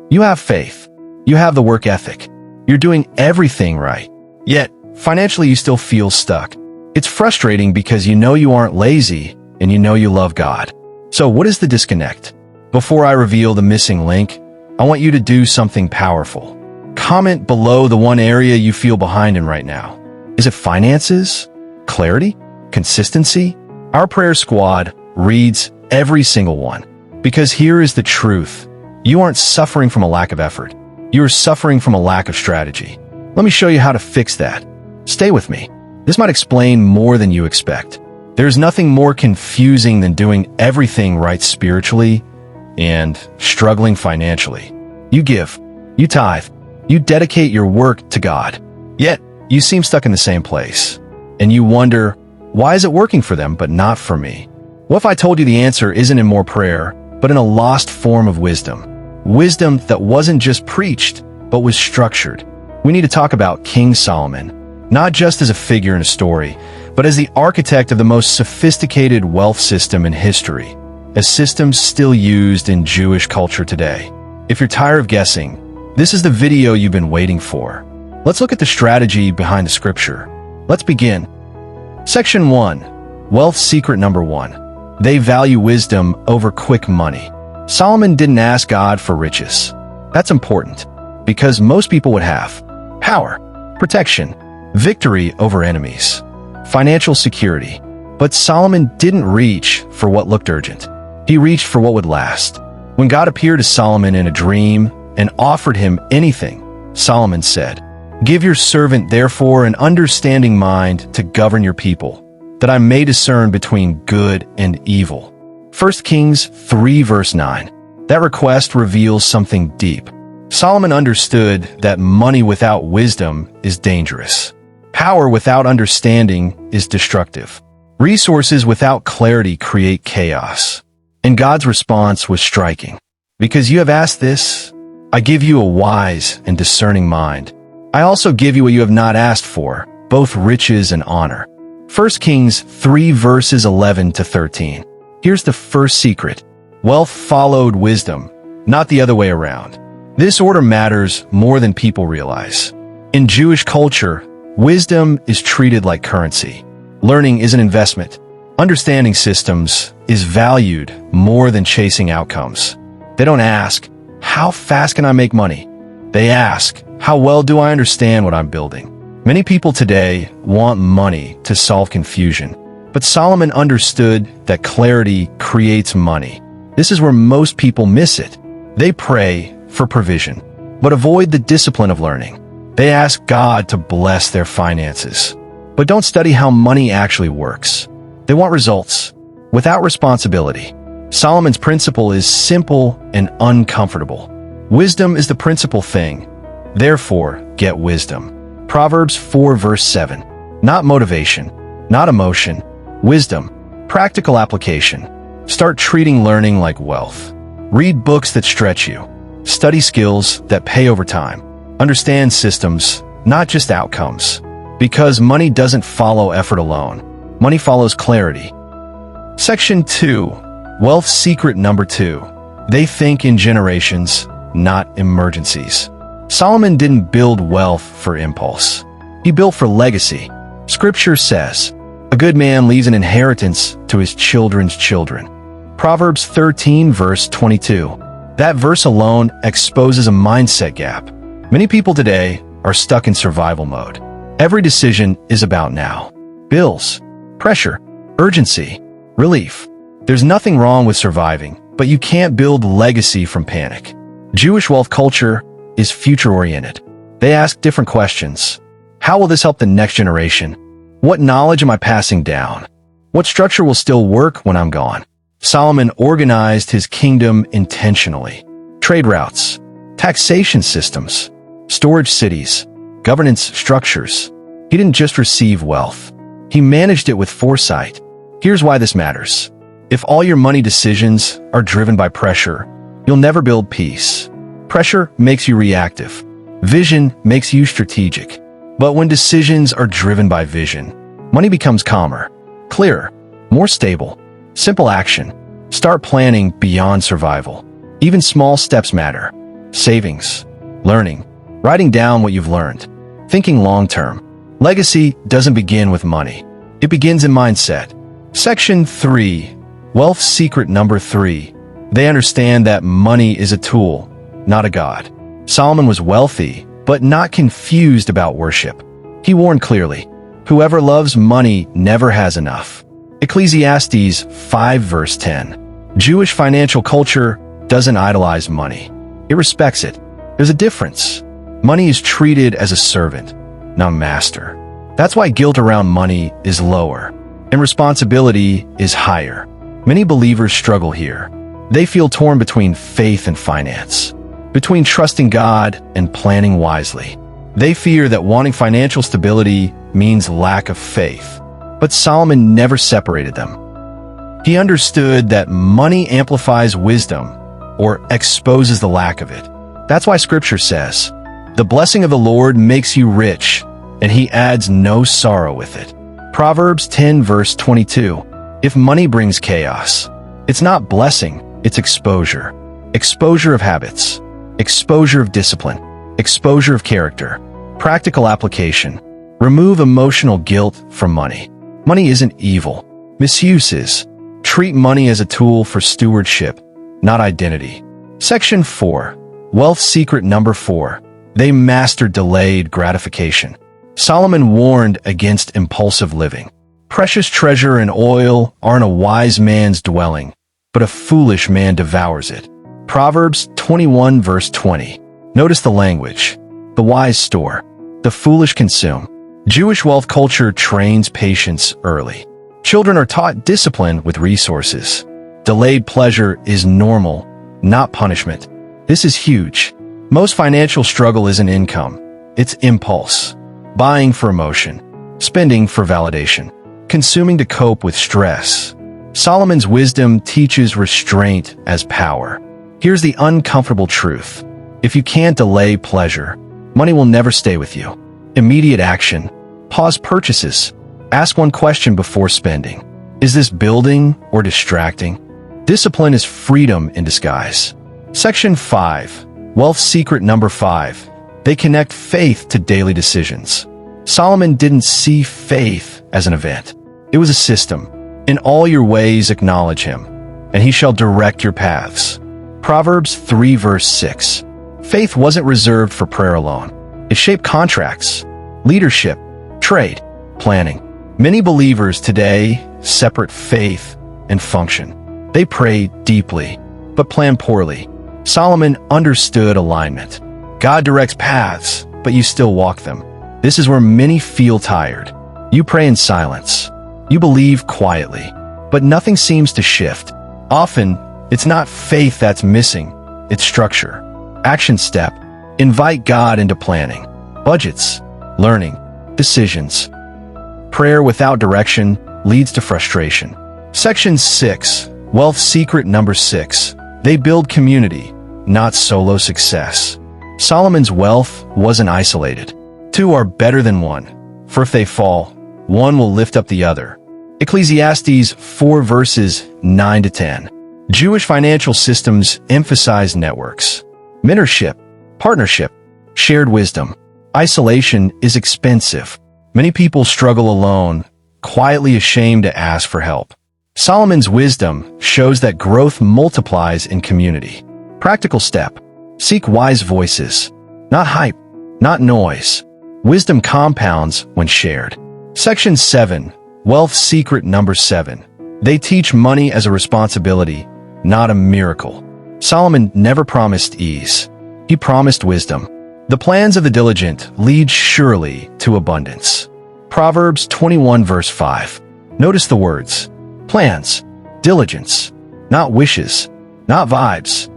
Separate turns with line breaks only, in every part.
You have faith. You have the work ethic. You're doing everything right. Yet, financially you still feel stuck. It's frustrating because you know you aren't lazy and you know you love God. So what is the disconnect? Before I reveal the missing link, I want you to do something powerful. Comment below the one area you feel behind in right now. Is it finances? Clarity? Consistency? Our prayer squad reads every single one. Because here is the truth. You aren't suffering from a lack of effort. You are suffering from a lack of strategy. Let me show you how to fix that. Stay with me. This might explain more than you expect. There's nothing more confusing than doing everything right spiritually and struggling financially. You give, you tithe, you dedicate your work to God. Yet, you seem stuck in the same place. And you wonder, why is it working for them but not for me? What if I told you the answer isn't in more prayer, but in a lost form of wisdom? Wisdom that wasn't just preached, but was structured. We need to talk about King Solomon, not just as a figure in a story, but as the architect of the most sophisticated wealth system in history, a system still used in Jewish culture today. If you're tired of guessing, this is the video you've been waiting for. Let's look at the strategy behind the scripture. Let's begin. Section 1. Wealth secret number 1. They value wisdom over quick money. Solomon didn't ask God for riches. That's important, because most people would have power, protection, victory over enemies, financial security. But Solomon didn't reach for what looked urgent. He reached for what would last. When God appeared to Solomon in a dream and offered him anything, Solomon said, "Give your servant therefore an understanding mind to govern your people, that I may discern between good and evil." 1 Kings 3 verse 9. That request reveals something deep. Solomon understood that money without wisdom is dangerous. Power without understanding is destructive. Resources without clarity create chaos. And God's response was striking. "Because you have asked this, I give you a wise and discerning mind. I also give you what you have not asked for, both riches and honor." 1 Kings 3 verses 11 to 13. Here's the first secret. Wealth followed wisdom, not the other way around. This order matters more than people realize. In Jewish culture, wisdom is treated like currency. Learning is an investment. Understanding systems is valued more than chasing outcomes. They don't ask, "How fast can I make money?" They ask, "How well do I understand what I'm building?" Many people today want money to solve confusion. But Solomon understood that clarity creates money. This is where most people miss it. They pray for provision, but avoid the discipline of learning. They ask God to bless their finances, but don't study how money actually works. They want results without responsibility. Solomon's principle is simple and uncomfortable. Wisdom is the principal thing. Therefore, get wisdom. Proverbs 4 verse 7. Not motivation, not emotion. Wisdom. Practical application. Start treating learning like wealth. Read books that stretch you. Study skills that pay over time. Understand systems, not just outcomes. Because money doesn't follow effort alone. Money follows clarity. Section 2. Wealth secret number 2. They think in generations, not emergencies. Solomon didn't build wealth for impulse. He built for legacy. Scripture says, "A good man leaves an inheritance to his children's children." Proverbs 13 verse 22. That verse alone exposes a mindset gap. Many people today are stuck in survival mode. Every decision is about now. Bills, pressure, urgency, relief. There's nothing wrong with surviving, but you can't build legacy from panic. Jewish wealth culture is future-oriented. They ask different questions. How will this help the next generation? What knowledge am I passing down? What structure will still work when I'm gone? Solomon organized his kingdom intentionally. Trade routes, taxation systems, storage cities, governance structures. He didn't just receive wealth. He managed it with foresight. Here's why this matters. If all your money decisions are driven by pressure, you'll never build peace. Pressure makes you reactive. Vision makes you strategic. But when decisions are driven by vision, money becomes calmer, clearer, more stable. Simple action. Start planning beyond survival. Even small steps matter. savings, learning, writing down what you've learned, thinking long-term. Legacy doesn't begin with money. It begins in mindset. Section 3. Wealth secret number 3. They understand that money is a tool, not a god. Solomon was wealthy, but not confused about worship. He warned clearly, whoever loves money never has enough. Ecclesiastes 5 verse 10. Jewish financial culture doesn't idolize money. It respects it. There's a difference. Money is treated as a servant, not master. That's why guilt around money is lower, and responsibility is higher. Many believers struggle here. They feel torn between faith and finance, between trusting God and planning wisely. They fear that wanting financial stability means lack of faith. But Solomon never separated them. He understood that money amplifies wisdom or exposes the lack of it. That's why Scripture says, "The blessing of the Lord makes you rich, and he adds no sorrow with it." Proverbs 10 verse 22. If money brings chaos, it's not blessing, it's exposure. Exposure of habits, exposure of discipline, exposure of character. Practical application. Remove emotional guilt from money. Money isn't evil. Misuse is. Treat money as a tool for stewardship, not identity. Section 4. Wealth secret number 4. They mastered delayed gratification. Solomon warned against impulsive living. Precious treasure and oil are in a wise man's dwelling, but a foolish man devours it. Proverbs 21 verse 20. Notice the language. The wise store, the foolish consume. Jewish wealth culture trains patience early. Children are taught discipline with resources. Delayed pleasure is normal, not punishment. This is huge. Most financial struggle isn't income, it's impulse. Buying for emotion, spending for validation, consuming to cope with stress. Solomon's wisdom teaches restraint as power. Here's the uncomfortable truth. If you can't delay pleasure, money will never stay with you. Immediate action. Pause purchases. Ask one question before spending. Is this building or distracting? Discipline is freedom in disguise. Section 5. Wealth secret number 5. They connect faith to daily decisions. Solomon didn't see faith as an event. It was a system. In all your ways acknowledge him, and he shall direct your paths. Proverbs 3 verse 6. Faith wasn't reserved for prayer alone. It shaped contracts, leadership, trade, planning. Many believers today separate faith and function. They pray deeply, but plan poorly. Solomon understood alignment. God directs paths, but you still walk them. This is where many feel tired. You pray in silence. You believe quietly, but nothing seems to shift. Often, it's not faith that's missing, it's structure. Action step. Invite God into planning, budgets, learning, decisions. Prayer without direction leads to frustration. Section 6. Wealth secret number 6. They build community, not solo success. Solomon's wealth wasn't isolated. Two are better than one, for if they fall, one will lift up the other. Ecclesiastes 4 verses 9 to 10. Jewish financial systems emphasize networks, mentorship, partnership, shared wisdom. Isolation is expensive. Many people struggle alone, quietly ashamed to ask for help. Solomon's wisdom shows that growth multiplies in community. Practical step. Seek wise voices. Not hype, not noise. Wisdom compounds when shared. Section 7. Wealth secret number 7. They teach money as a responsibility, not a miracle. Solomon never promised ease. He promised wisdom. The plans of the diligent lead surely to abundance. Proverbs 21 verse 5. Notice the words. Plans, diligence, not wishes, not vibes.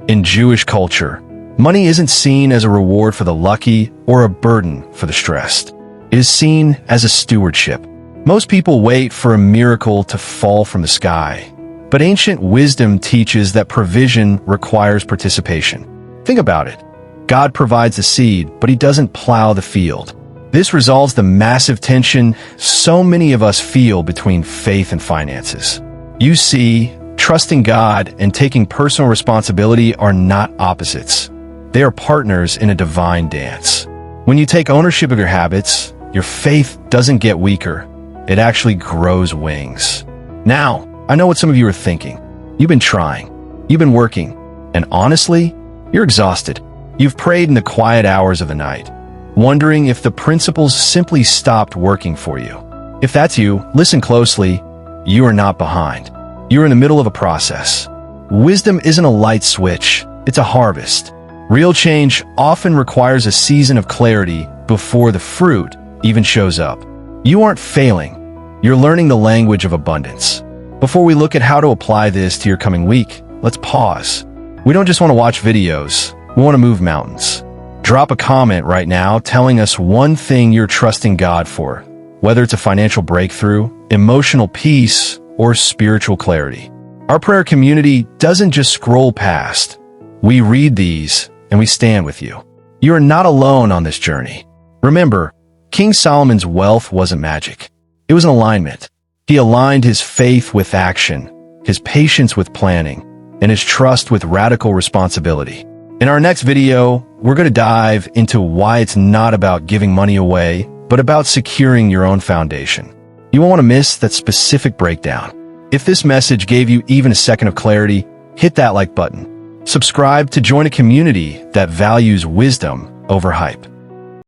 In Jewish culture, money isn't seen as a reward for the lucky or a burden for the stressed. It is seen as a stewardship. Most people wait for a miracle to fall from the sky, but ancient wisdom teaches that provision requires participation. Think about it. God provides the seed, but he doesn't plow the field. This resolves the massive tension so many of us feel between faith and finances. You see, trusting God and taking personal responsibility are not opposites. They are partners in a divine dance. When you take ownership of your habits, your faith doesn't get weaker. It actually grows wings. Now, I know what some of you are thinking. You've been trying. You've been working. And honestly, you're exhausted. You've prayed in the quiet hours of the night, wondering if the principles simply stopped working for you. If that's you, listen closely. You are not behind. You're in the middle of a process. Wisdom isn't a light switch. It's a harvest. Real change often requires a season of clarity before the fruit even shows up. You aren't failing. You're learning the language of abundance. Before we look at how to apply this to your coming week, let's pause. We don't just want to watch videos. We want to move mountains. Drop a comment right now telling us one thing you're trusting God for, whether it's a financial breakthrough, emotional peace, or spiritual clarity. Our prayer community doesn't just scroll past. We read these and we stand with you. You are not alone on this journey. Remember, King Solomon's wealth wasn't magic. It was an alignment. He aligned his faith with action, his patience with planning, and his trust with radical responsibility. In our next video, we're going to dive into why it's not about giving money away, but about securing your own foundation. You won't want to miss that specific breakdown. If this message gave you even a second of clarity, hit that like button. Subscribe to join a community that values wisdom over hype.